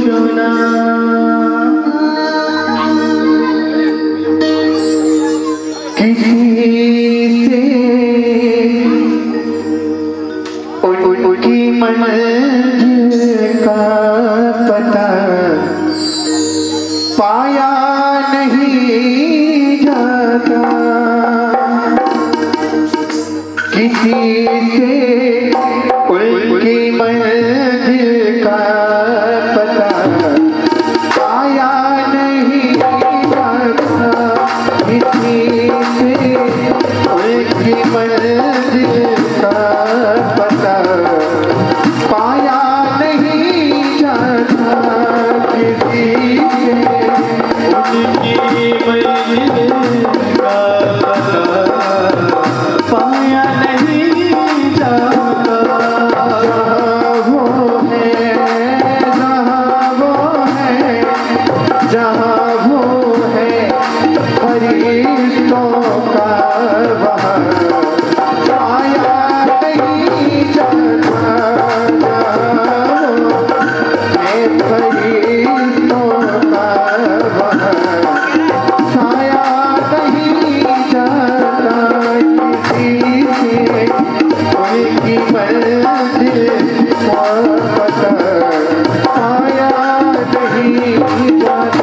पूछना किसी से उनकी मंजिल का पता पाया नहीं जाता। किसी से उनकी मंजिल का पता पाया नहीं जाता। किसी से उनकी मंजिल का पता पाया नहीं जाता। किसी से उनकी मंजिल का पता पाया नहीं जाता। वो है जहाँ वो है फरिश्तों का वहाँ पाया नहीं जाता। फरिश्तों का वहाँ साया नहीं जाता। किसी से उनकी मंजिल का पता पाया नहीं जाता।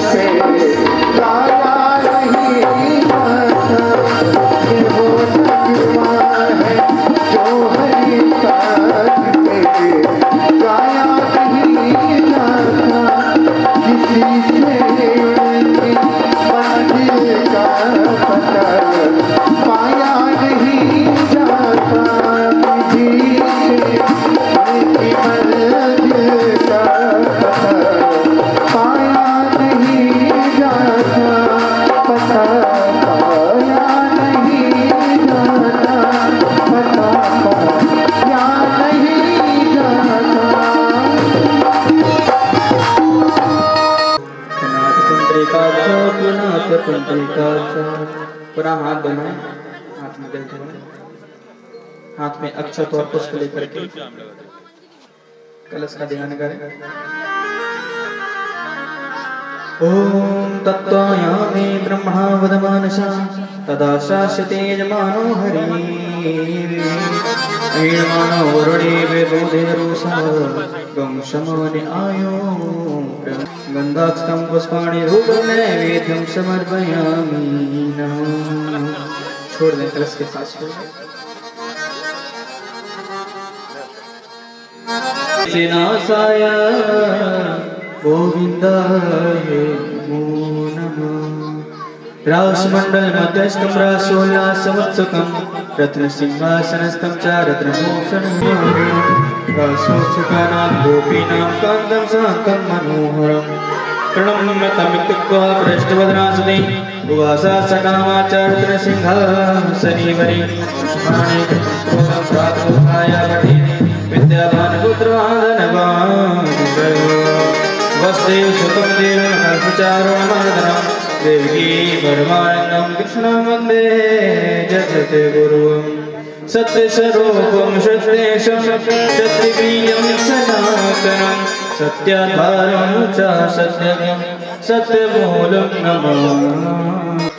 से गाया नहीं जाता, ये वो नगमा है। पूरा हाथ बनाए, हाथ में जल चढ़ाए, हाथ में अक्षत और पुष्प लेकर के कलश का ध्यान करें। ओम तत्त्वायामि ब्रह्मा वदमानसा तदा शास्यते यजमानो हरि ऐणमानो वरुणे वेदोदेरुषा गं शमानि आयो गन्धाक्षतं पुष्पाणि धूपं नैवेद्यं समर्पयामि नमः। छोड़ दें कलश के पास छोड़ दें। विनाशाय गोविन्दाय नमो नमः। रासमण्डल मध्यस्थं रासोल्लासवत्सकं रत्नसिंहासनस्थं च रत्नभूषणं रासोत्सुकानां गोपीनां कान्तं शान्तं मनोहरं प्रणम्यतमित्युक्त्वा पृष्ठवदनासने उवासा सकामाचार्य सिंहासनीवरे माणिक्यं प्रातोत्थाय विद्यावान् पुत्रवादनवान् वसुदेव सुतं देवं हर्षचारुणमर्दनं देवकी परमानन्दं कृष्णं वन्दे जगद्गुरुं सत्यस्वरूपं सत्येशं सत्यप्रियं सनातनं सत्याधारं च सत्यं सत्यमूलं नमः।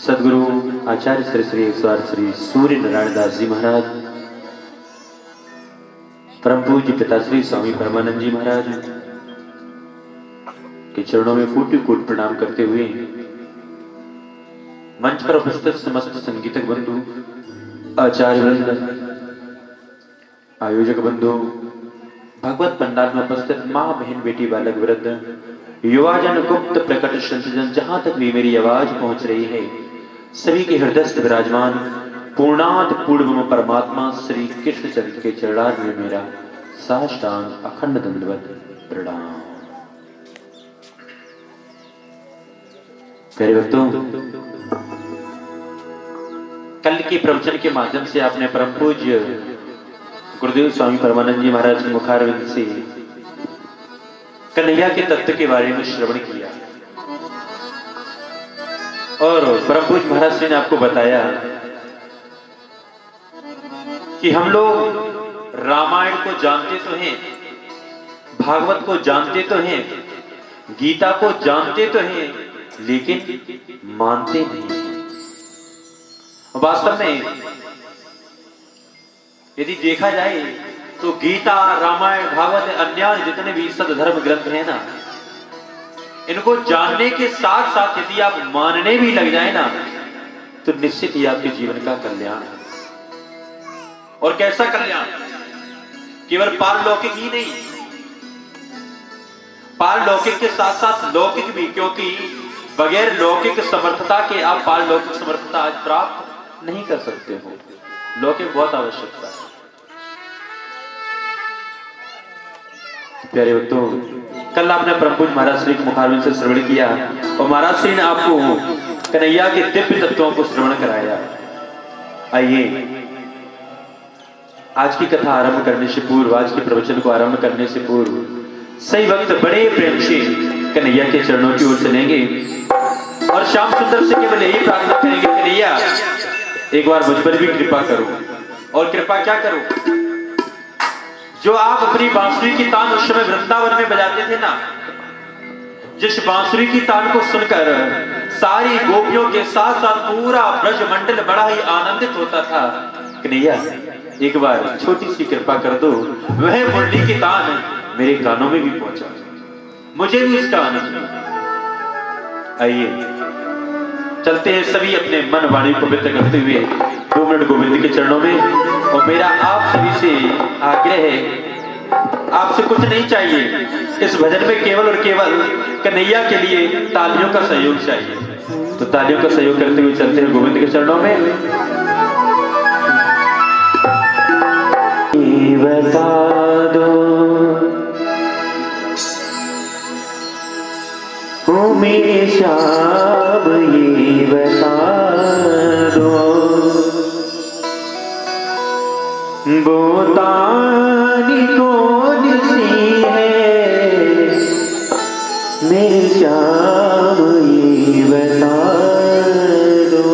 सदगुरु आचार्य श्री श्री 108 श्री सूर्य नारायण दास जी महाराज, परम पूज्य पिता श्री स्वामी परमानंद जी महाराज के चरणों में फूटी कोट प्रणाम करते हुए मंच पर उपस्थित समस्त संगीतक बंधु, आचार्य वृंद, आयोजक बंधु, भगवत पंडाल में उपस्थित माँ बहन बेटी बालक वृद्ध, युवाजन, गुप्त प्रकट संतजन, जहां तक भी मेरी आवाज पहुंच रही है, सभी के हृदयस्थ विराजमान पूर्णात पूर्वम परमात्मा श्री कृष्ण चरित्र के चरणार्थ में मेरा साष्टांग अखंड दंडवत प्रणाम। प्यारे भक्तों, कल के प्रवचन के माध्यम से आपने परम पूज्य गुरुदेव स्वामी परमानंद जी महाराज के मुखारविंद से कन्हैया के तत्व के बारे में श्रवण किया और परम पूज्य महाराज जी ने आपको बताया कि हम लोग रामायण को जानते तो हैं, भागवत को जानते तो हैं, गीता को जानते तो हैं, लेकिन मानते नहीं। वास्तव में यदि देखा जाए तो गीता, रामायण, भागवत, अन्य जितने भी सदधर्म ग्रंथ हैं ना, इनको जानने के साथ साथ यदि आप मानने भी लग जाए ना, तो निश्चित ही आपके जीवन का कल्याण। और कैसा कल्याण? केवल पारलौकिक ही नहीं, पारलौकिक के साथ साथ लौकिक भी, क्योंकि बगैर लौकिक समर्थता के आप पारलौकिक समर्थता आज प्राप्त नहीं कर सकते हो। लौकिक बहुत आवश्यकता है। प्यारे भक्तों, कल आपने परम पूज्य महाराज श्री के मुखारविंद से श्रवण किया और महाराज श्री ने आपको कन्हैया के दिव्य तत्वों को श्रवण कराया। आइए, आज की कथा आरंभ करने से पूर्व, आज के प्रवचन को आरंभ करने से पूर्व सही वक्त बड़े प्रेम से कन्हैया के चरणों की ओर चलेंगे और श्याम सुंदर से केवल यही प्रार्थना करेंगे, कन्हैया एक बार मुझ पर भी कृपा करो। और कृपा क्या करो? जो आप अपनी बांसुरी की तान उस समय वृंदावन में बजाते थे ना, जिस बांसुरी की तान को सुनकर सारी गोपियों के साथ साथ पूरा ब्रज मंडल बड़ा ही आनंदित होता था। कन्हैया एक बार छोटी सी कृपा कर दो, वह मुरली की तान मेरे कानों में भी पहुंचा, मुझे भी उसका आनंद मिला। आइए चलते हैं सभी अपने मन वाणी को पवित्र करते हुए 2 मिनट गोविंद के चरणों में। और मेरा आप सभी से आग्रह है, आपसे कुछ नहीं चाहिए, इस भजन में केवल और केवल कन्हैया के लिए तालियों का सहयोग चाहिए। तो तालियों का सहयोग करते हुए चलते हैं गोविंद के चरणों में। बता दो ओ मेरे श्याम, ये बता दो बोतानी कौन सी है, मेरे श्याम ये बता दो।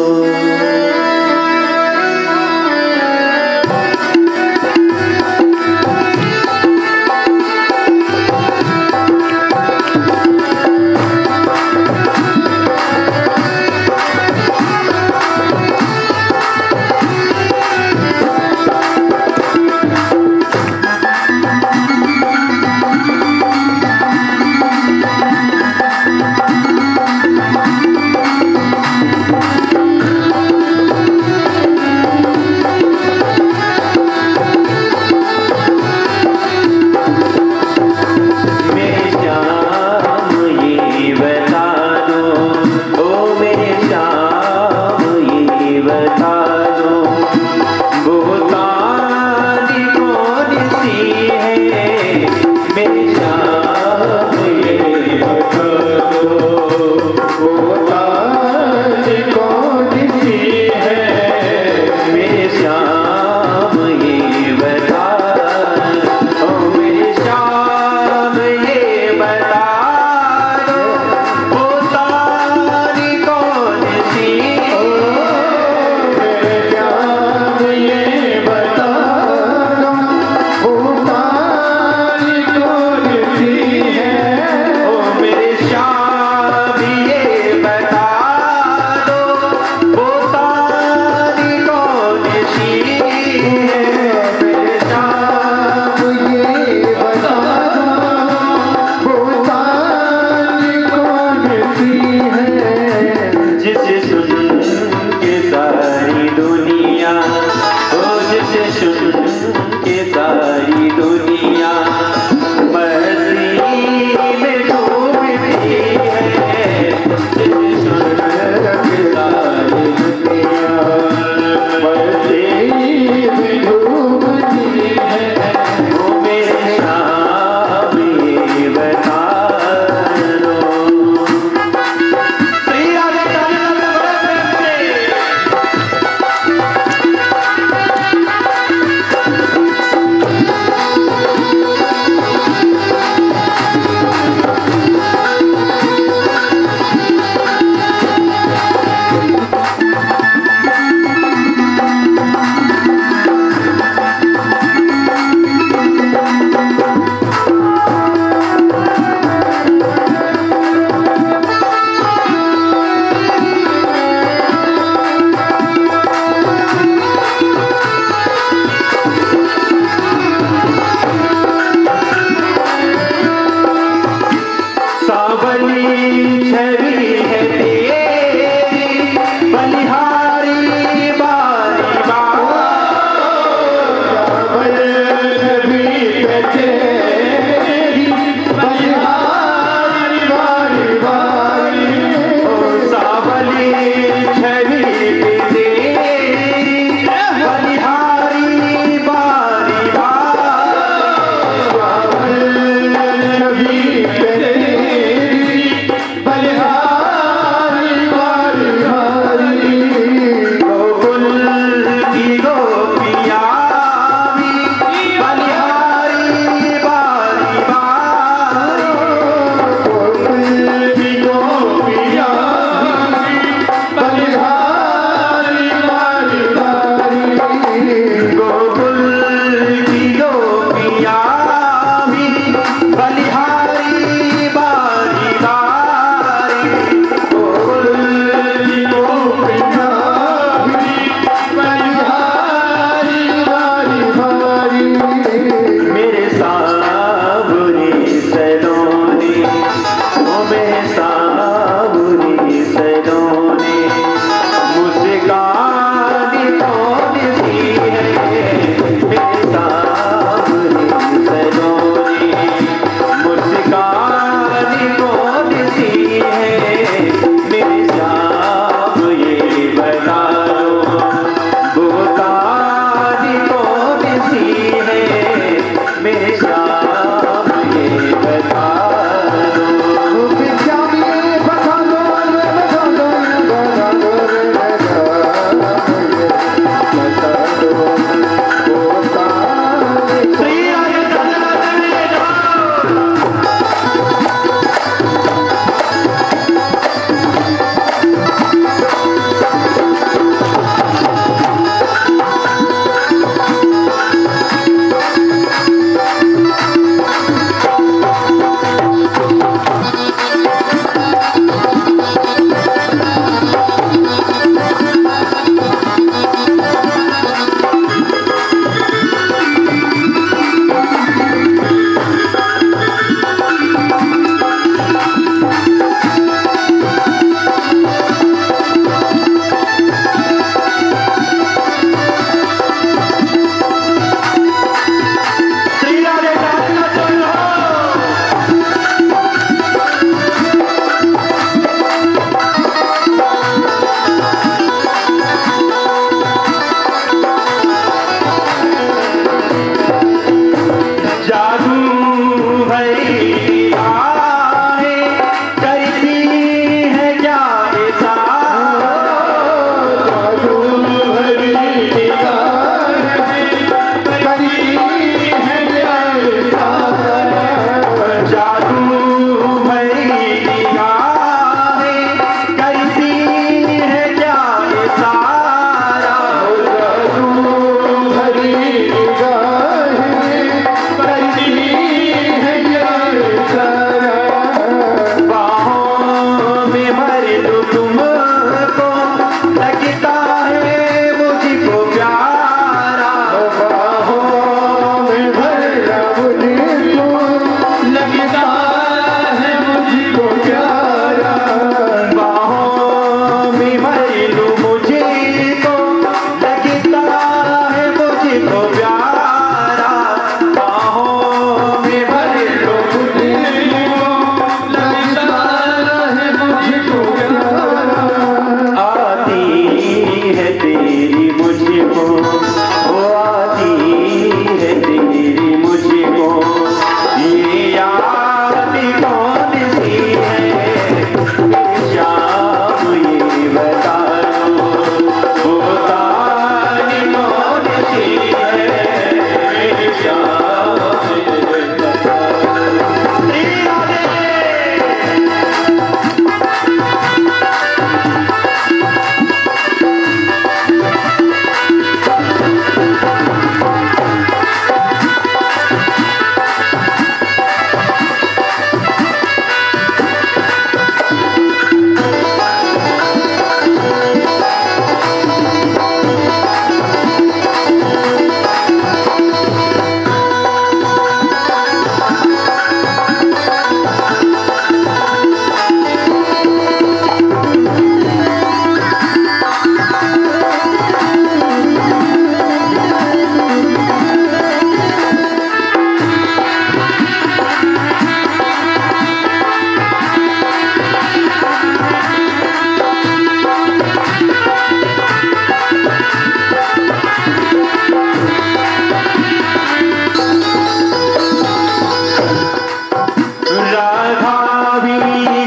राधा भी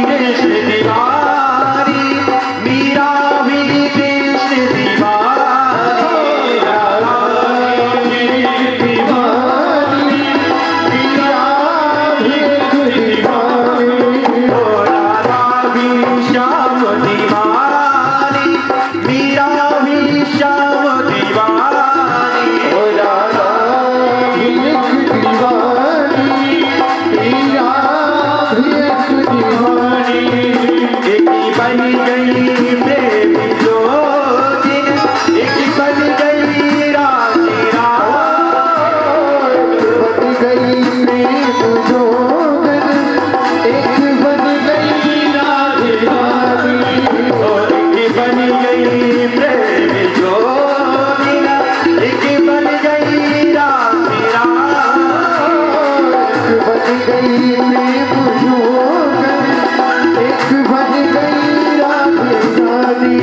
कृष्ण दीवानी, मीरा भी कृष्ण दीवानी, राधा भी दीवानी मीरा भी दीवानी ओ राधा भी श्याम दीवानी, मीरा भी श्याम दीवानी, ओ राधा भी दीवानी मीरा भी दीवानी एक बन गई प्रेम जोगिन, एक बन गई राजी रात, बन गई प्रेम जोगन एक बन गई राजधानी और एक बन गई प्रेम जोगिन, एक बन गई राजी रात, बन गई प्रेम जोगन एक बन गई राजधानी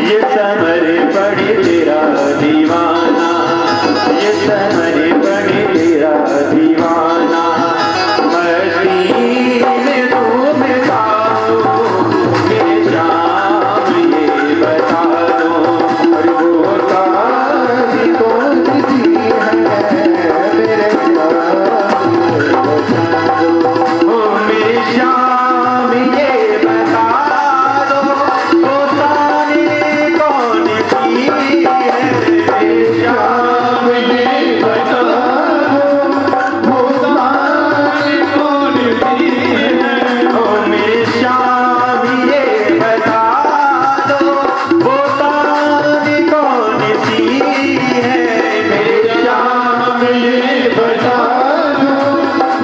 ये समर पड़े तेरा दीवाना, ये समर पड़े तेरा दीवाना, मस्ती में डूब जाओ, मेरे श्याम ये बता दो, और वो तारी कौन सी है मेरे ओ मेरे श्याम ये बता दो, वो तारे कौन सी है मेरे श्याम ये बता दो, वो तारी कौन सी है ओ मेरे श्याम ये बता दो, वो तारे कौन सी है मेरे श्याम ये बता दो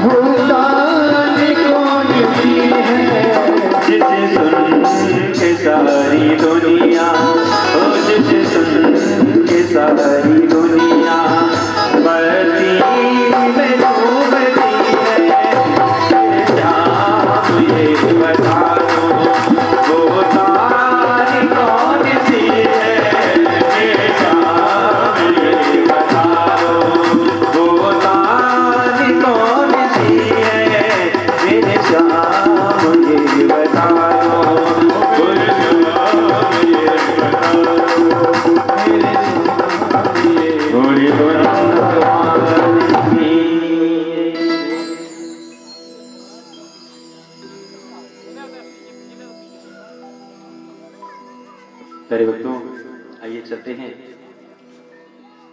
वो तारी कौन सी है जिसे सुन के सारी दुनिया, ओ जिसे सुन के सारी दुनिया बरती में डूबती है, मेरे श्याम ये बता दो, वो तारी कौन सी है मेरे श्याम ये बता दो, वो तारी कौन सी है मेरे श्याम ये बता दो, मेरे श्याम ये बता दो, मेरे श्याम ये बोली प्यारे भक्तों, आइए चलते हैं।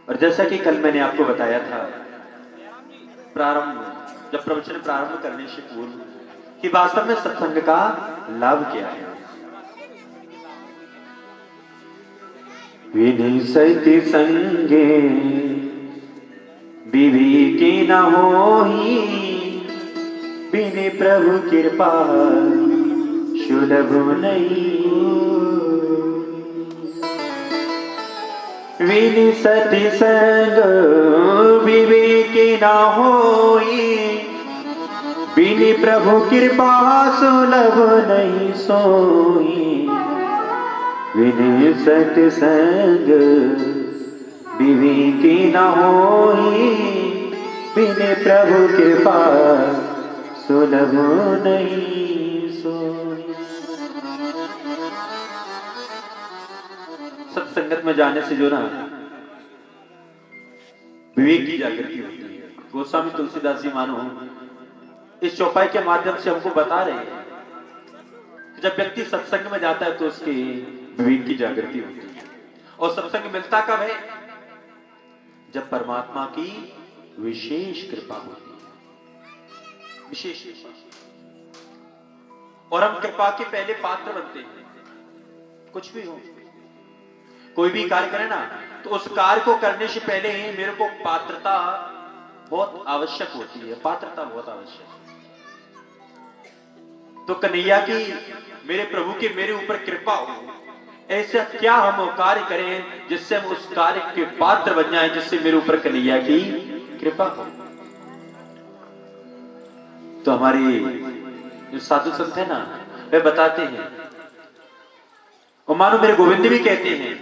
और जैसा कि कल मैंने आपको बताया था प्रारंभ, जब प्रवचन प्रारंभ करने से पूर्व, कि वास्तव में सत्संग का लाभ क्या है। विधि सत्य संगे विवेकी न होई, बिन प्रभु कृपा सुलभ नहीं, विधि सत्य संग विवेकी न होई, बिन प्रभु कृपा सुलभ नहीं सोई, विधि सत्य संग विवेकी न होई, बिन प्रभु कृपा सुलभ नहीं सोई। सत्संगत में जाने से जो ना विवेक की जागृति होती है। गोस्वामी तुलसीदास जी मानो इस चौपाई के माध्यम से हमको बता रहे हैं कि जब व्यक्ति सत्संग में जाता है तो उसके विवेक की जागृति होती है। और सत्संग मिलता कब है? जब परमात्मा की विशेष कृपा होती है, विशेष कृपा। और हम कृपा के पहले पात्र बनते हैं। कुछ भी हो, कोई भी कार्य करें ना, तो उस कार्य को करने से पहले ही मेरे को पात्रता बहुत आवश्यक होती है। पात्रता बहुत आवश्यक है। तो कन्हैया की, मेरे प्रभु की मेरे ऊपर कृपा हो, ऐसा क्या हम कार्य करें जिससे हम उस कार्य के पात्र बन जाएं, जिससे मेरे ऊपर कन्हैया की कृपा हो। तो हमारे जो साधु संत है ना, वे बताते हैं, और मानो मेरे गोविंद भी कहते हैं,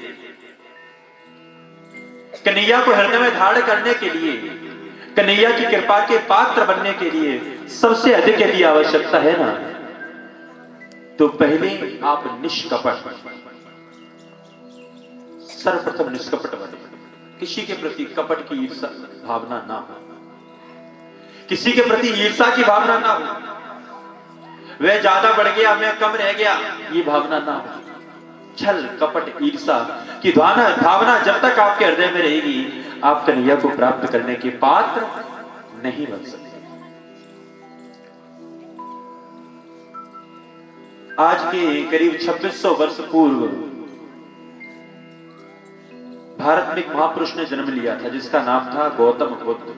कन्हैया को हृदय में धारण करने के लिए, कन्हैया की कृपा के पात्र बनने के लिए सबसे अधिक यदि आवश्यकता है ना, तो पहले आप निष्कपट, सर्वप्रथम निष्कपट बने। किसी के प्रति कपट की ईर्षा भावना ना हो, किसी के प्रति ईर्षा की भावना ना हो, वह ज्यादा बढ़ गया मैं कम रह गया ये भावना ना हो। छल कपट ईर्षा की भावना जब तक आपके हृदय में रहेगी, आप कन्हैया को प्राप्त करने के पात्र नहीं बन सकते। आज के करीब 2600 वर्ष पूर्व भारत में एक महापुरुष ने जन्म लिया था जिसका नाम था गौतम बुद्ध।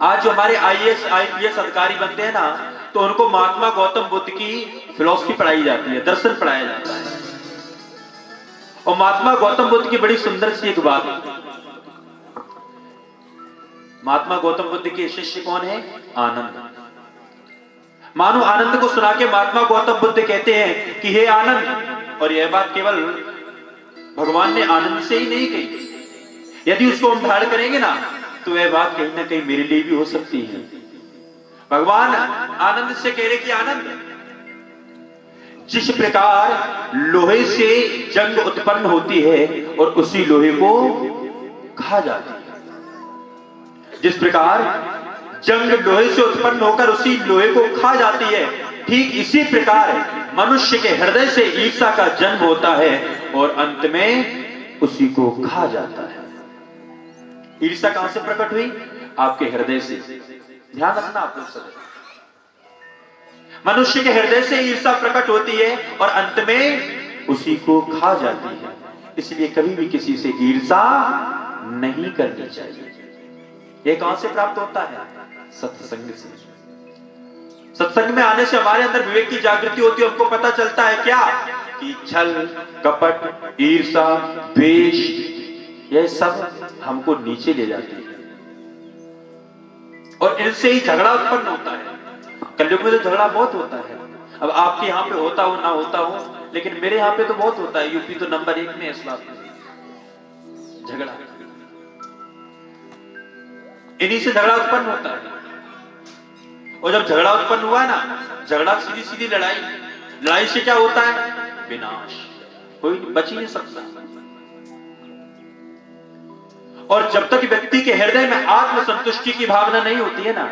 आज जो हमारे आईएएस आईपीएस अधिकारी बनते हैं ना, तो उनको महात्मा गौतम बुद्ध की फिलॉसफी पढ़ाई जाती है, दर्शन पढ़ाया जाता है। और महात्मा गौतम बुद्ध की बड़ी सुंदर सी एक बात है। महात्मा गौतम बुद्ध के शिष्य कौन है? आनंद। मानो आनंद को सुना के महात्मा गौतम बुद्ध कहते हैं कि हे आनंद, और यह बात केवल भगवान ने आनंद से ही नहीं कही, यदि उसको हम धारण करेंगे ना, तो यह बात कहीं ना कहीं मेरे लिए भी हो सकती है। भगवान आनंद से कह रहे कि आनंद, जिस प्रकार लोहे से जंग उत्पन्न होती है और उसी लोहे को खा जाती है, जिस प्रकार जंग लोहे से उत्पन्न होकर उसी लोहे को खा जाती है, ठीक इसी प्रकार मनुष्य के हृदय से ईर्षा का जन्म होता है और अंत में उसी को खा जाता है। ईर्षा कहां से प्रकट हुई? आपके हृदय से। ध्यान रखना आप लोग सब। मनुष्य के हृदय से ईर्षा प्रकट होती है और अंत में उसी को खा जाती है। इसलिए कभी भी किसी से ईर्षा नहीं करनी चाहिए। यह कहां से प्राप्त होता है? सत्संग से। सत्संग में आने से हमारे अंदर विवेक की जागृति होती है। हमको पता चलता है क्या कि छल कपट ईर्षा द्वेष यह सब हमको नीचे ले जाती है और इनसे ही झगड़ा उत्पन्न होता है। कलयुग में तो झगड़ा बहुत होता है। अब आपके यहाँ पे होता हो ना होता हो, लेकिन मेरे यहाँ पे तो बहुत होता है। यूपी तो नंबर 1 में इस बात में झगड़ा, इन्हीं से झगड़ा उत्पन्न होता है। और जब झगड़ा उत्पन्न हुआ ना, झगड़ा सीधी सीधी लड़ाई, लड़ाई से क्या होता है? विनाश। कोई बच ही नहीं सकता। और जब तक व्यक्ति के हृदय में आत्मसंतुष्टि की भावना नहीं होती है ना,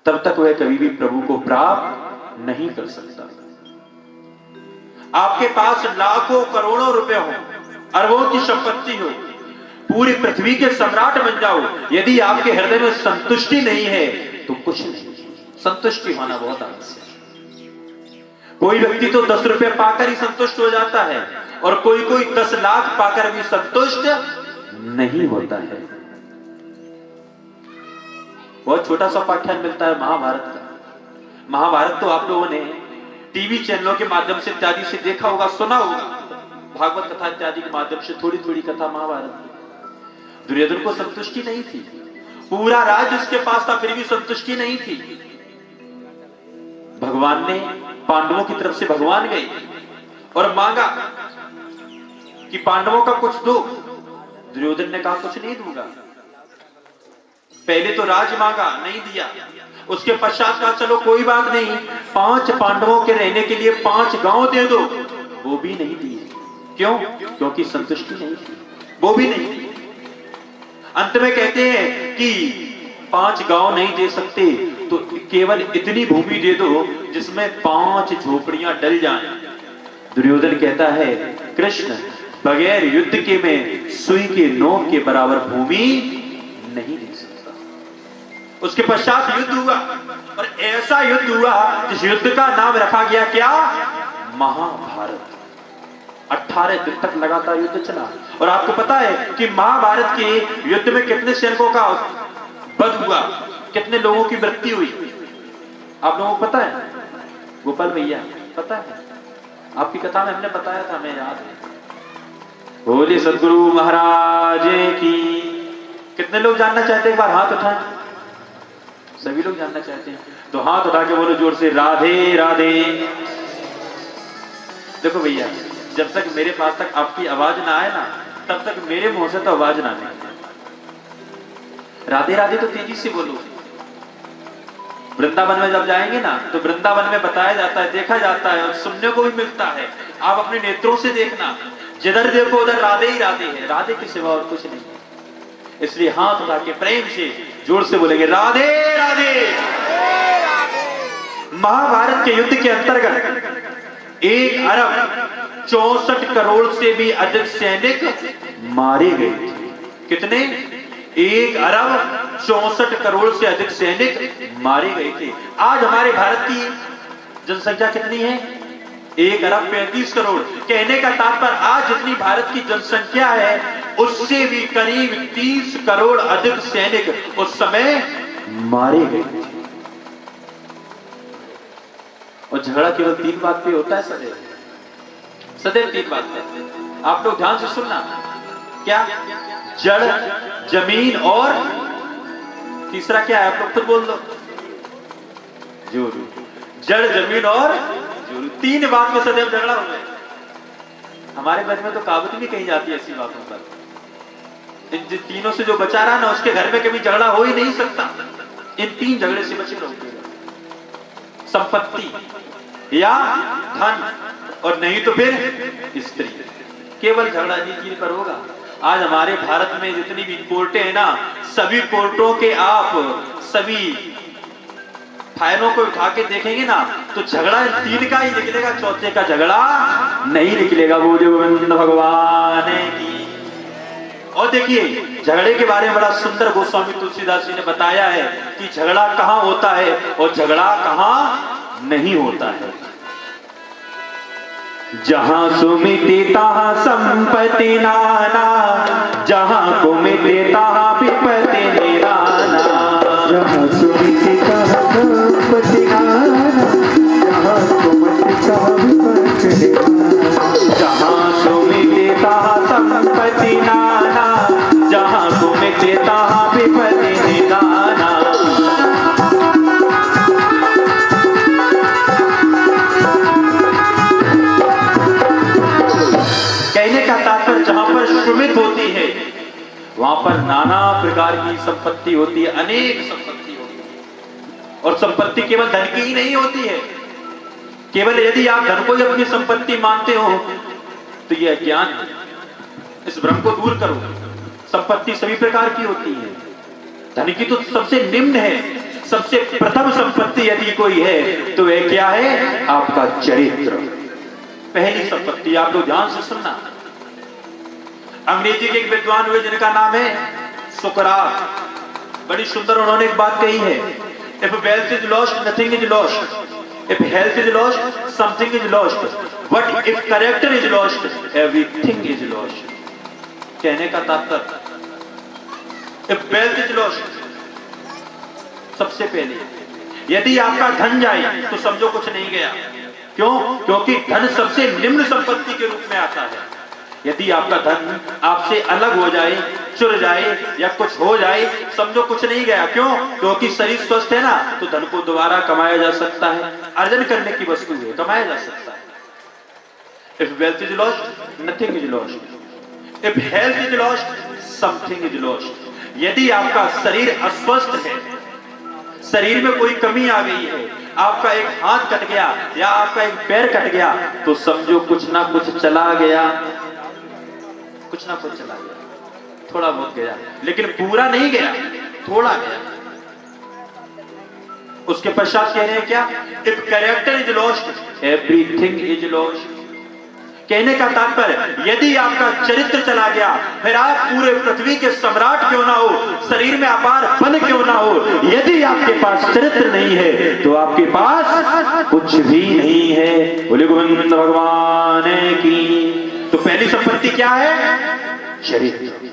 तब तक वह कभी भी प्रभु को प्राप्त नहीं कर सकता। आपके पास लाखों करोड़ों रुपए हो, अरबों की संपत्ति हो, पूरी पृथ्वी के सम्राट बन जाओ, यदि आपके हृदय में संतुष्टि नहीं है तो कुछ नहीं। संतुष्टि होना बहुत आवश्यक है। कोई व्यक्ति तो 10 रुपए पाकर ही संतुष्ट हो जाता है और कोई 10 लाख पाकर भी संतुष्ट नहीं होता है। बहुत छोटा सा पाठ्यक्रम मिलता है महाभारत का। महाभारत तो आप लोगों ने टीवी चैनलों के माध्यम से इत्यादि से देखा होगा, सुना होगा। भागवत कथा इत्यादि के माध्यम से थोड़ी थोड़ी कथा महाभारत की। दुर्योधन को संतुष्टि नहीं थी, पूरा राज्य उसके पास था, फिर भी संतुष्टि नहीं थी। भगवान ने पांडवों की तरफ से भगवान गए और मांगा कि पांडवों का कुछ दो। दुर्योधन ने कहा कुछ नहीं दूंगा। पहले तो राज मांगा, नहीं दिया। उसके पश्चात कहा चलो कोई बात नहीं, 5 पांडवों के रहने के लिए 5 गांव दे दो। वो भी नहीं दिए। क्यों? क्योंकि संतुष्टि नहीं थी, वो भी नहीं दी। अंत में कहते हैं कि 5 गांव नहीं दे सकते तो केवल इतनी भूमि दे दो जिसमें 5 झोपड़ियां डल जाएं। दुर्योधन कहता है कृष्ण, बगैर युद्ध के मैं सुई के नोक के बराबर भूमि नहीं दे सकता। उसके पश्चात युद्ध हुआ और ऐसा युद्ध हुआ जिस युद्ध का नाम रखा गया क्या? महाभारत। 18 दिन तक लगातार युद्ध चला। और आपको पता है कि महाभारत के युद्ध में कितने सैनिकों का वध हुआ, कितने लोगों की मृत्यु हुई? आप लोगों को पता है? गोपाल भैया पता है? आपकी कथा में हमने बताया था, हमें याद है। बोले सदगुरु महाराज की। कितने लोग जानना चाहते हैं? एक बार हाथ उठाएं। सभी लोग जानना चाहते हैं तो हाथ उठा के बोलो जोर से, राधे राधे। देखो भैया, जब तक मेरे पास तक आपकी आवाज ना आए ना, तब तक मेरे मुंह से तो आवाज ना आए। राधे राधे तो तेजी से बोलो, वृंदावन में जब जाएंगे ना तो वृंदावन में बताया जाता है, देखा जाता है और सुनने को भी मिलता है। आप अपने नेत्रों से देखना, जिधर देखो उधर राधे ही राधे है, राधे के सिवा और कुछ नहीं है। इसलिए हाथ उठा के प्रेम से जोर से बोलेंगे राधे राधे। महाभारत के युद्ध के अंतर्गत 1 अरब 64 करोड़ से भी अधिक सैनिक मारे गए थे। कितने? 1 अरब 64 करोड़ से अधिक सैनिक मारे गए थे। आज हमारे भारत की जनसंख्या कितनी है? 1 अरब 35 करोड़। कहने का तात्पर्य आज जितनी भारत की जनसंख्या है उससे भी करीब 30 करोड़ अधिक सैनिक उस समय मारे गए थे। और झगड़ा केवल 3 बात पे होता है सदैव, सदैव 3 बात पे। आप लोग ध्यान से सुनना, क्या? जड़, जमीन और तीसरा क्या है? आप लोग खुद बोल दो। जोरू। जड़, जमीन और जोरू, 3 बात में सदैव झगड़ा हो गया। हमारे घर में तो कहावत भी कही जाती है ऐसी बातों पर। इन तीनों से जो बचा रहा ना उसके घर में कभी झगड़ा हो ही नहीं सकता। इन 3 झगड़े से बचे रहोगे, संपत्ति या धन, और नहीं तो फिर स्त्री। केवल झगड़ा इन्हीं 3 पर होगा। आज हमारे भारत में जितनी भी कोर्टें हैं ना, सभी कोर्टों के आप सभी फाइलों को उठा के देखेंगे ना तो झगड़ा 3 का ही निकलेगा, चौथे का झगड़ा नहीं निकलेगा। बोले गोविंद भगवान की। और देखिए झगड़े के बारे में बड़ा सुंदर गोस्वामी तुलसीदास जी ने बताया है कि झगड़ा कहां होता है और झगड़ा कहां नहीं होता है। जहां सुमिति तहां संपत्ति नाना, जहां कुमिति तहां विपत्ति निराना। जहाँ सुमिति तहाँ संपत्ति नाना, जहाँ कुमति तहाँ विपत्ति निराना। जहां सुमिति तहां संपत्ति नाना, जहां कुमिति तहां विपत्ति निराना। कहने का तात्पर्य जहां पर सुमित होती है वहां पर नाना प्रकार की संपत्ति होती है, अनेक संपत्ति होती है। और संपत्ति केवल धन की ही नहीं होती है। केवल यदि आप धन को ही अपनी संपत्ति मानते हो तो यह अज्ञान है। इस भ्रम को दूर करो। संपत्ति सभी प्रकार की होती है। धन की तो सबसे निम्न है। सबसे प्रथम संपत्ति यदि कोई है तो वह क्या है? आपका चरित्र। पहली संपत्ति। आप लोग ध्यान से सुनना। अंग्रेजी के एक विद्वान हुए जिनका नाम है सुकरात। बड़ी सुंदर उन्होंने एक बात कही है, if wealth is lost nothing is lost, if health is lost something is lost, but if character is lost everything is lost. कहने का तात्पर्य इफ वेल्थ इज लॉस्ट, सबसे पहले यदि आपका धन जाए तो समझो कुछ नहीं गया। क्यों? क्योंकि धन सबसे निम्न संपत्ति के रूप में आता है। यदि आपका धन आपसे अलग हो जाए, चुर जाए या कुछ हो जाए, समझो कुछ नहीं गया। क्यों? क्योंकि शरीर स्वस्थ है ना तो धन को दोबारा कमाया जा सकता है। अर्जन करने की वस्तु है, कमाया जा सकता है। If wealth is lost nothing is lost, if health is lost something is lost. यदि आपका शरीर अस्वस्थ है, शरीर में कोई कमी आ गई है, आपका एक हाथ कट गया या आपका एक पैर कट गया तो समझो कुछ ना कुछ चला गया, कुछ ना कुछ चला गया। थोड़ा बहुत गया लेकिन पूरा नहीं गया, थोड़ा गया। उसके पश्चात कह रहे हैं क्या? If character is lost everything is lost. कहने का तात्पर्य यदि आपका चरित्र चला गया, फिर आप पूरे पृथ्वी के सम्राट क्यों ना हो, शरीर में अपार बल क्यों ना हो, यदि आपके पास चरित्र नहीं है तो आपके पास कुछ भी नहीं है। बोले गोविंद भगवान की। तो पहली संपत्ति क्या है? चरित्र।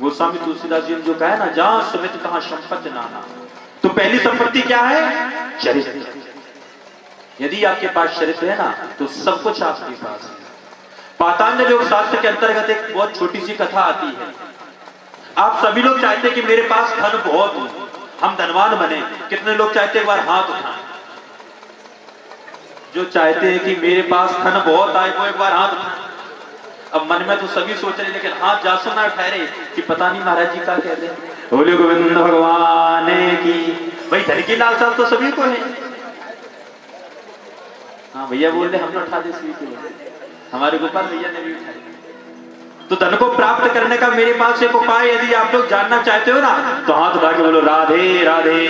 गोस्वामी तुलसीदास जी ने जो कहा ना, जहां सुमित तहां संपत्ति नाना, तो पहली संपत्ति क्या है? चरित्र। यदि आपके पास चरित्र है ना तो सब कुछ आपके पास है। पातंजलि योग शास्त्र के अंतर्गत एक बहुत छोटी सी कथा आती है। आप सभी लोग चाहते हैं कि मेरे पास धन बहुत हो, हम धनवान बने। कितने लोग चाहते हैं? एक बार हाथ उठाएं। जो चाहते हैं कि मेरे पास धन बहुत आए वो एक बार हाथ उठाएं। अब मन में तो सभी सोच रहे, लेकिन हाथ जासो ना उठा रहे कि पता नहीं महाराज जी क्या कहते हैं। बोले गोविंद भगवान की। भाई धन की लालसा तो सभी को है। हाँ भैया बोल रहे हमने उठा दे सभी को, हमारे गोपाल भैया ने भी उठाई। तो धन को प्राप्त करने का मेरे पास एक उपाय, यदि आप लोग जानना चाहते हो ना तो हाथ उठा के बोलो राधे राधे।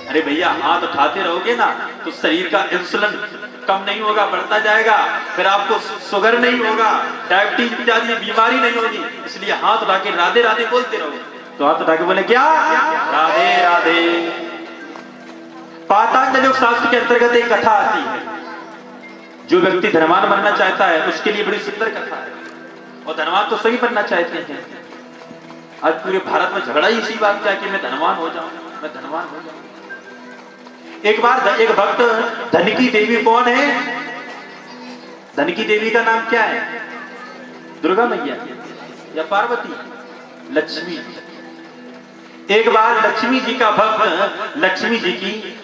अरे भैया हाथ उठाते रहोगे ना तो शरीर का इंसुलिन कम नहीं होगा, बढ़ता जाएगा, फिर आपको शुगर नहीं होगा, डायबिटीज इत्यादि बीमारी नहीं होगी। इसलिए हाथ उठा के राधे राधे बोलते रहो। तो हाथ उठा के बोले क्या, राधे राधे। पातंजलि योग शास्त्र के अंतर्गत एक कथा आती है। जो व्यक्ति धनवान बनना चाहता है उसके लिए बड़ी सुंदर कथा है। और धनवान तो सभी बनना चाहते हैं। आज पूरे भारत में झगड़ा ही इसी बात का कि मैं धनवान हो जाऊं, मैं धनवान हो जाऊं। एक बार एक भक्त, धन की देवी कौन है? धन की देवी का नाम क्या है? दुर्गा मैया या पार्वती? लक्ष्मी। एक बार लक्ष्मी जी का भक्त लक्ष्मी जी की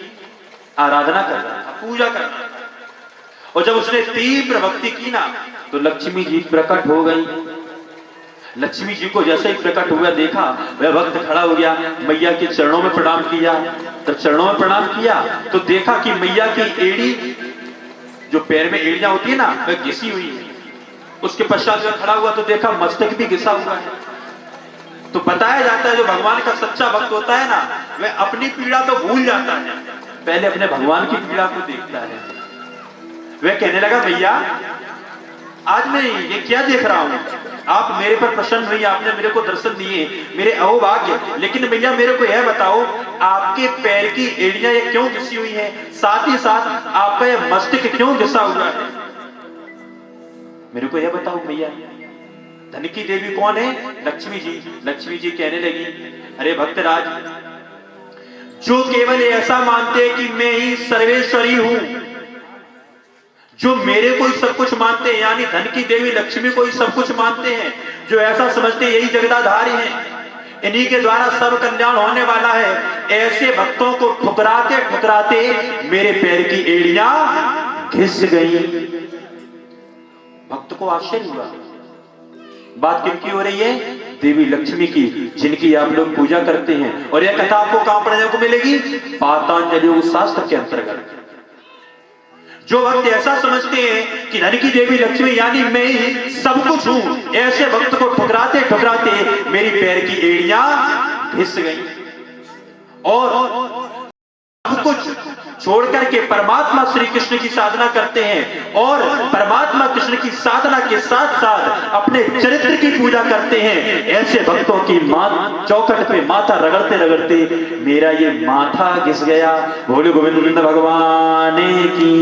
आराधना कर रहा था, पूजा कर रहा था। और जब उसने तीव्र भक्ति की ना तो लक्ष्मी जी प्रकट हो गई। लक्ष्मी जी को जैसे ही प्रकट हुआ देखा, वह भक्त खड़ा हो गया, मैया के चरणों में प्रणाम किया। तो चरणों में प्रणाम किया तो देखा कि मैया की एड़ी, जो पैर में एड़ियां होती है ना, वह घिसी हुई है। उसके पश्चात वह खड़ा हुआ तो देखा मस्तक भी घिसा हुआ है। तो बताया जाता है जो भगवान का सच्चा भक्त होता है ना, वह अपनी पीड़ा तो भूल जाता है, पहले अपने भगवान की पीड़ा को देखता है। वह कहने लगा भैया आज मैं ये क्या देख रहा हूं, आप मेरे पर प्रसन्न हुई, आपने मेरे को दर्शन दिए, मेरे अहोभाग्य। लेकिन भैया मेरे को यह बताओ आपके पैर की एड़ियां ये क्यों घिसी हुई है, साथ ही साथ आपका यह मस्तक क्यों घिसा हुआ है, मेरे को यह बताओ भैया। धन की देवी कौन है? लक्ष्मी जी। लक्ष्मी जी कहने लगी अरे भक्तराज, जो केवल ऐसा मानते हैं कि मैं ही सर्वेश्वरी हूं, जो मेरे को ही सब कुछ मानते हैं, यानी धन की देवी लक्ष्मी को ही सब कुछ मानते हैं, जो ऐसा समझते हैं यही जगदाधारी हैं, इन्हीं के द्वारा सब कल्याण होने वाला है, ऐसे भक्तों को ठुकराते ठुकराते मेरे पैर की एड़ियां घिस गई। भक्त को आश्चर्य हुआ। बात किनकी हो रही है? देवी लक्ष्मी की, जिनकी आप लोग पूजा करते हैं। और यह कथा आपको कहां पढ़ने को मिलेगी? पातंजलि योग शास्त्र के अंतर्गत। जो भक्त ऐसा समझते हैं कि धन की देवी लक्ष्मी यानी मैं ही सब कुछ हूं, ऐसे भक्त को ठुकराते ठुकराते मेरी पैर की एड़ियां घिस गई। और सब कुछ छोड़ करके परमात्मा श्री कृष्ण की साधना करते हैं, और परमात्मा कृष्ण की साधना के साथ साथ अपने चरित्र की पूजा करते हैं। ऐसे भक्तों की चौखट पे माथा रगड़ते रगड़ते मेरा ये माथा घिस गया। बोले गोविंद भगवान की।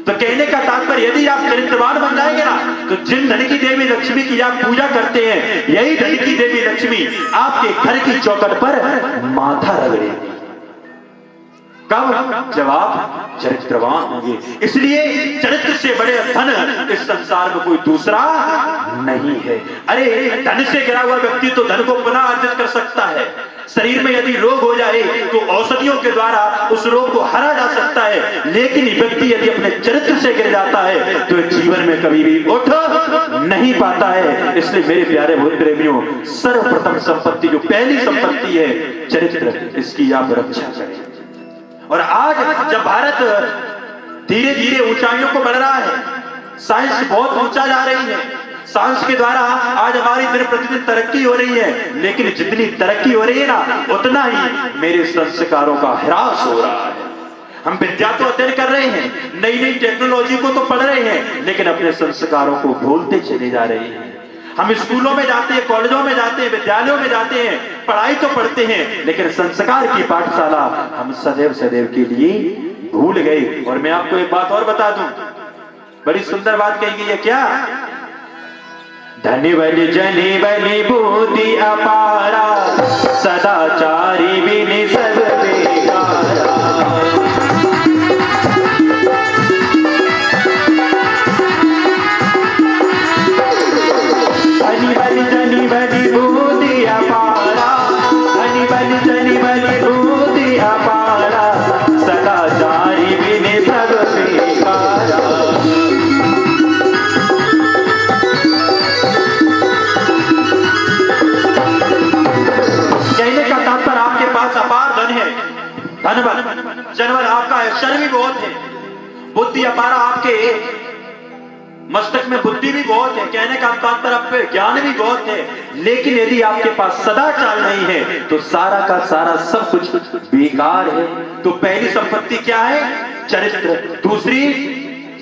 तो कहने का तात्पर्य, यदि आप चरित्रवान बन जाएंगे ना तो जिन धन की देवी लक्ष्मी की आप पूजा करते हैं, यही धन की देवी लक्ष्मी आपके घर की चौखट पर माथा रगड़ेगी। कब? जब आप चरित्रवान होंगे। इसलिए चरित्र से बड़े धन इस संसार में कोई दूसरा नहीं है। अरे धन से गिरा हुआ व्यक्ति तो धन को पुनः अर्जित कर सकता है। शरीर में यदि रोग हो जाए तो औषधियों के द्वारा उस रोग को हरा जा सकता है, लेकिन व्यक्ति यदि अपने चरित्र से गिर जाता है तो जीवन में कभी भी उठ नहीं पाता है। इसलिए मेरे प्यारे भूत प्रेमियों, सर्वप्रथम संपत्ति जो पहली संपत्ति है चरित्र, इसकी आप रक्षा करें। और आज जब भारत धीरे धीरे ऊंचाइयों को बढ़ रहा है, साइंस बहुत ऊंचा जा रही है, साइंस के द्वारा आज हमारी दिन प्रतिदिन तरक्की हो रही है, लेकिन जितनी तरक्की हो रही है ना उतना ही मेरे संस्कारों का ह्रास हो रहा है। हम विद्या तो अध्ययन कर रहे हैं, नई नई टेक्नोलॉजी को तो पढ़ रहे हैं, लेकिन अपने संस्कारों को भूलते चले जा रहे हैं। हम स्कूलों में जाते हैं, कॉलेजों में जाते हैं, विद्यालयों में जाते हैं, पढ़ाई तो पढ़ते हैं, लेकिन संस्कार की पाठशाला हम सदैव सदैव के लिए भूल गए। और मैं आपको एक बात और बता दूं, बड़ी सुंदर बात कही गई है। क्या? धनी बलि जनी बलि बुद्धि अपारा, सदाचारी बिनि सब बेकारा। धनी बलि जनी बलि बुद्धि अपारा, धनी बलि जनी बलि बुद्धि अपारा, सदाचारी बिनि सब बेकारा। जनवर आपका है, शर भी बहुत है, बुद्धि अपारा आपके मस्तक में बुद्धि भी बहुत है, कहने का तात्पर्य आप पे ज्ञान भी बहुत है, लेकिन यदि आपके पास सदाचार नहीं है तो सारा का सारा सब कुछ बेकार है। तो पहली संपत्ति क्या है? चरित्र। दूसरी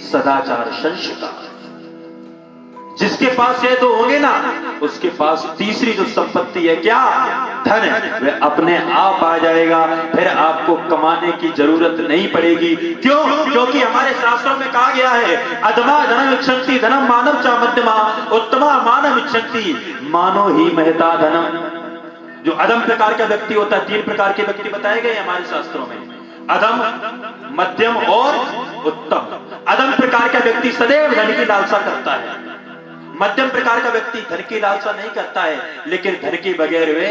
सदाचार, संस्कार। जिसके पास ये दो होंगे ना, उसके पास तीसरी जो संपत्ति है क्या? धन, वह अपने आप आ जाएगा, फिर आपको कमाने की जरूरत नहीं पड़ेगी। क्यों? क्योंकि हमारे शास्त्रों में कहा गया है, अधमा धनम इच्छन्ति धनम मानव चा मध्यमा उत्तमा मानव इच्छन्ति मानो ही महता धनम। जो अधम प्रकार का व्यक्ति होता है, 3 प्रकार के व्यक्ति बताए गए हमारे शास्त्रों में, अधम, मध्यम और उत्तम। अधम प्रकार का व्यक्ति सदैव धन की लालसा करता है, मध्यम प्रकार का व्यक्ति धन की लालसा नहीं करता है, लेकिन धन के बगैर वे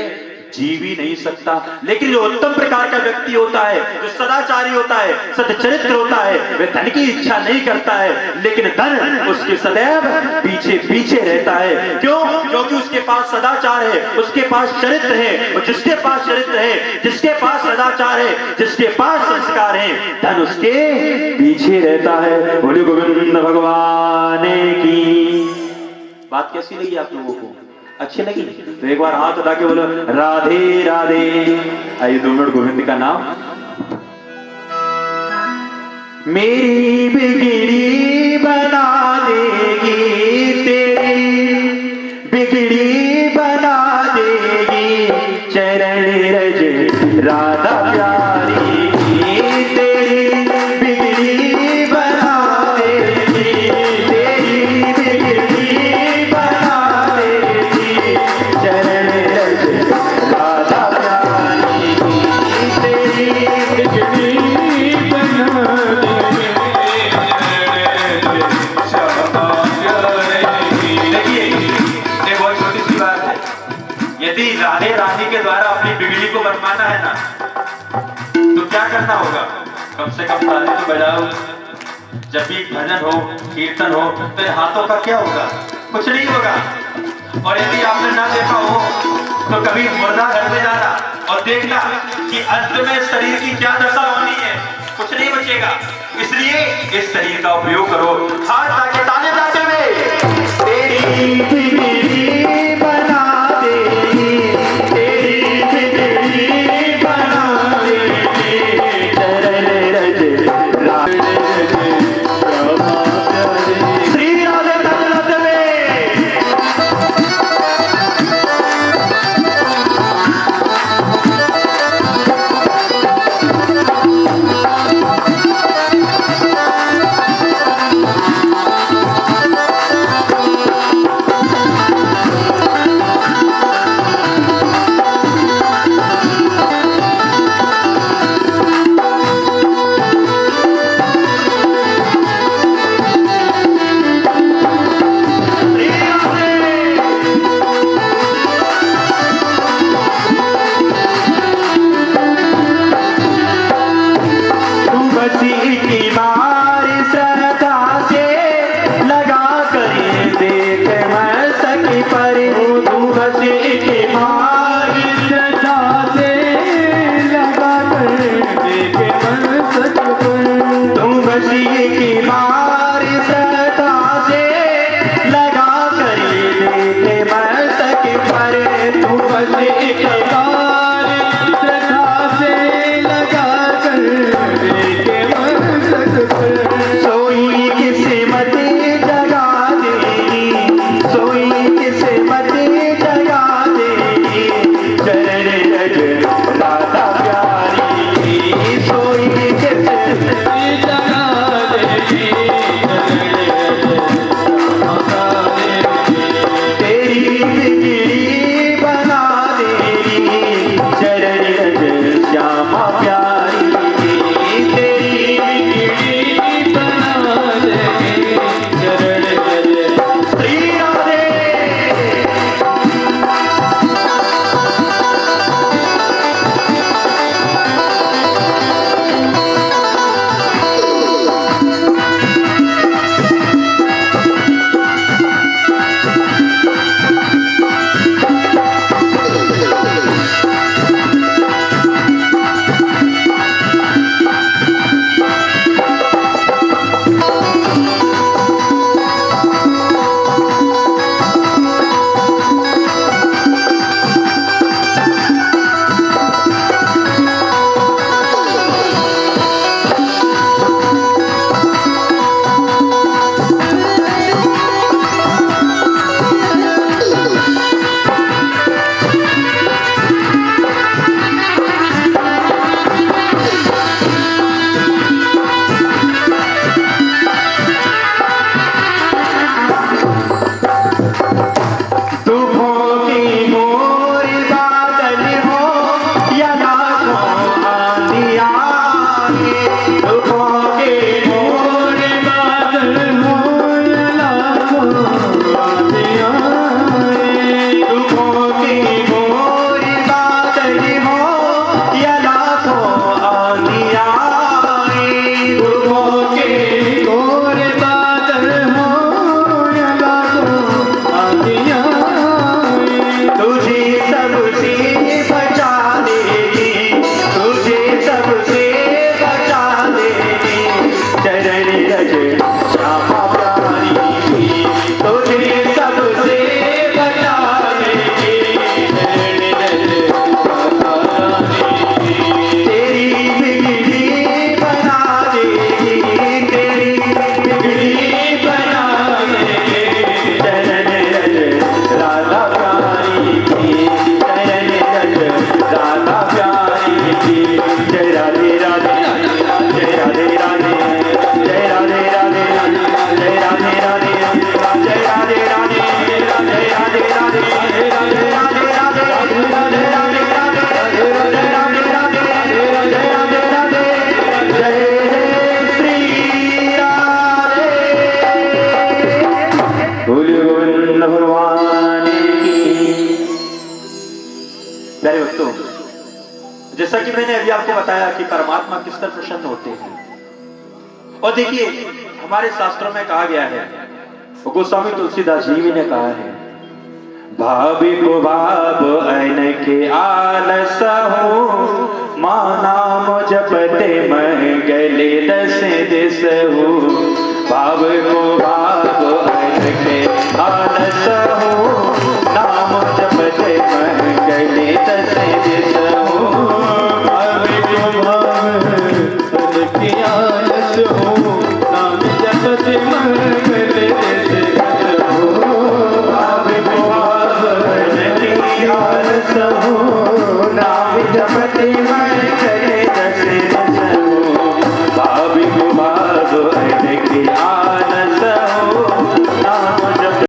जी भी नहीं सकता। लेकिन जो उत्तम प्रकार का व्यक्ति होता है, जो सदाचारी होता है, सच्चरित्र होता है, वह धन की इच्छा नहीं करता है, लेकिन धन उसके सदैव पीछे पीछे रहता है। क्यों? क्योंकि उसके पास सदाचार है, उसके पास चरित्र है, और जिसके पास चरित्र है, जिसके पास सदाचार है, जिसके पास संस्कार है, धन उसके पीछे रहता है। बोले गोविंद भगवान की। बात कैसी लगी आप लोगों को? अच्छी लगी? तो एक बार हाथ उठा के बोलो राधे राधे। आइए 2 मिनट गोविंद का नाम। मेरी बिगड़ी बना देगी, तेरी बिगड़ी बना देगी, चरण रज राधा प्यारी, तेरी बिगड़ी बना देगी, तेरी बिगड़ी बना देगी, चरण रज राधा प्यारी, तेरी बिगड़ी बना देगी। देखिए, ये बहुत छोटी सी बात है। यदि राधे रानी के द्वारा अपनी बिगड़ी को बनवाना है ना, तो क्या करना होगा? कम से कम ताली तो बजाओ। जब भी भजन हो, कीर्तन हो, तो हाथों का क्या होगा? कुछ नहीं होगा। और यदि आपने ना देखा हो तो कभी मुर्दा घर में जाना और देखना कि अंत में शरीर की क्या दशा होनी है, कुछ नहीं बचेगा। इसलिए इस शरीर का उपयोग करो। हाथ ताके ताने जाते हुए, तेरी बिगड़ी बना देगी, तेरी बिगड़ी बना देगी, चरण रज राधे श्री राधे तन में। दुखों के घोर बादल हो या लाखों आंधियाँ आए। दुखों के घोर बादल हो या लाखों आंधियाँ आए। दुखों के घोर बादल हो या लाखों आंधियाँ आए। तुझे सबसे बचा लेगी, तुझे सबसे बचा लेगी चरण रज श्यामा प्यारी की। तुझे सबसे बचा लेगी चरण रज श्यामा प्यारी की। तेरी बिगड़ी बना देगी, तेरी बिगड़ी बना देगी चरण रज राधा प्यारी की। चरण रज राधा प्यारी की। जय राधे राधे, जय राधे राधे, जय राधे राधे, जय राधे राधे, जय राधे राधे, जय राधे राधे, जय राधे राधे, जय राधे राधे, जय राधे राधे, जय राधे राधे, जय श्री राधे। बोलिए गोविंद भगवान की। प्यारे भक्तों, जैसा कि मैंने अभी आपको बताया कि परमात्मा किस तरह प्रसन्न होते हैं, और देखिए हमारे शास्त्रों में कहा गया है, गोस्वामी तुलसीदास जी भी ने कहा है, भाभी को भाव ऐन के आलस हो, माँ नाम जपते मंगले दस दिस हो। भाव को भाव ऐन के आलस हो, नाम जपते मंगले दस दिस हो। भाव को भाव ऐन के आलस हो, नाम जपते मंगले दस दिस हो। भाव को भाव ऐन के आलस हो, नाम जपते